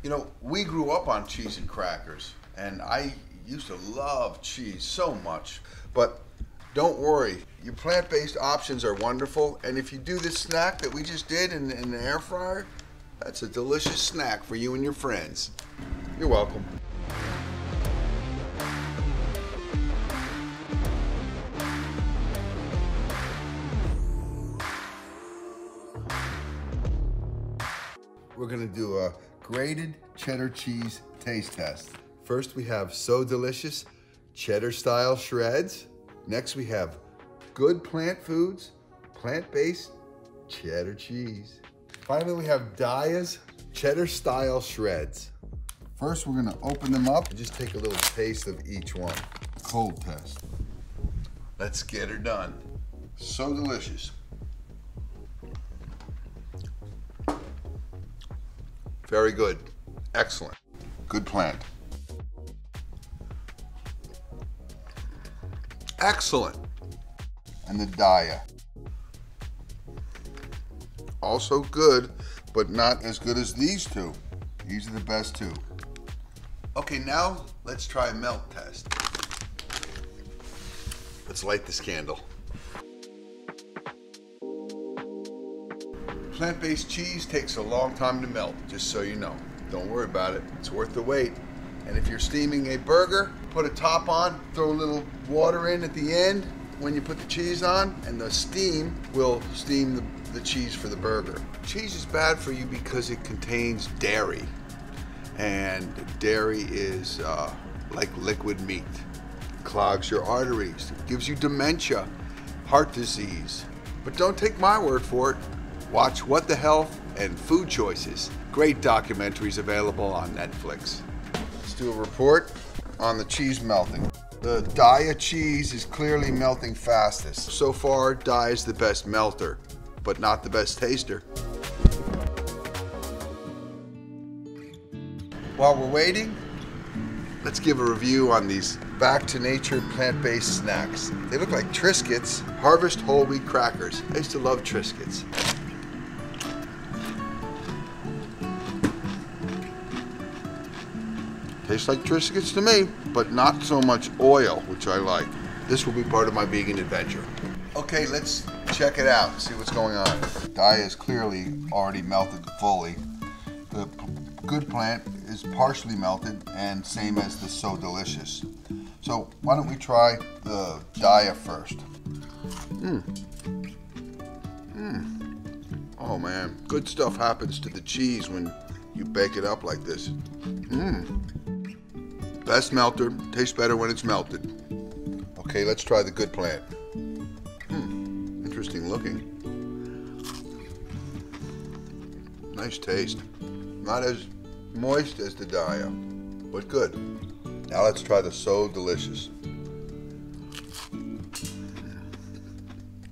You know, we grew up on cheese and crackers, and I used to love cheese so much. But don't worry, your plant-based options are wonderful, and if you do this snack that we just did in the air fryer, that's a delicious snack for you and your friends. You're welcome. We're gonna do a grated cheddar cheese taste test. First we have So Delicious cheddar style shreds. Next we have Good Plant Foods, plant-based cheddar cheese. Finally we have Daya's cheddar style shreds. First we're gonna open them up and just take a little taste of each one. Cold test. Let's get her done. So delicious. Very good. Excellent. Good plant. Excellent. And the Daya. Also good, but not as good as these two. These are the best two. Okay, now let's try a melt test. Let's light this candle. Plant-based cheese takes a long time to melt, just so you know. Don't worry about it, it's worth the wait. And if you're steaming a burger, put a top on, throw a little water in at the end when you put the cheese on, and the steam will steam the cheese for the burger. Cheese is bad for you because it contains dairy, and dairy is like liquid meat. It clogs your arteries, it gives you dementia, heart disease. But don't take my word for it. Watch What the Health and Food Choices. Great documentaries available on Netflix. Let's do a report on the cheese melting. The Daya cheese is clearly melting fastest. So far, Daya is the best melter, but not the best taster. While we're waiting, let's give a review on these back to nature plant-based snacks. They look like Triscuits, Harvest whole wheat crackers. I used to love Triscuits. Tastes like Triscuits to me, but not so much oil, which I like. This will be part of my vegan adventure. Okay, let's check it out, see what's going on. Daya is clearly already melted fully. The Good Plant is partially melted, and same as the So Delicious. So why don't we try the Daya first? Oh man, good stuff happens to the cheese when you bake it up like this. Best melter, tastes better when it's melted. Okay, let's try the Good Plant. Interesting looking. Nice taste. Not as moist as the Daya, but good. Now let's try the So Delicious.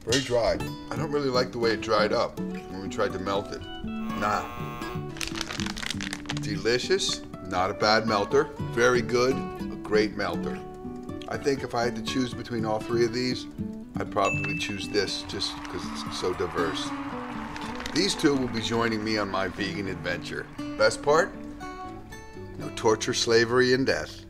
Very dry. I don't really like the way it dried up when we tried to melt it. Nah. Delicious, not a bad melter. Very good, a great melter. I think if I had to choose between all three of these, I'd probably choose this just because it's so diverse. These two will be joining me on my vegan adventure. Best part? No torture, slavery, and death.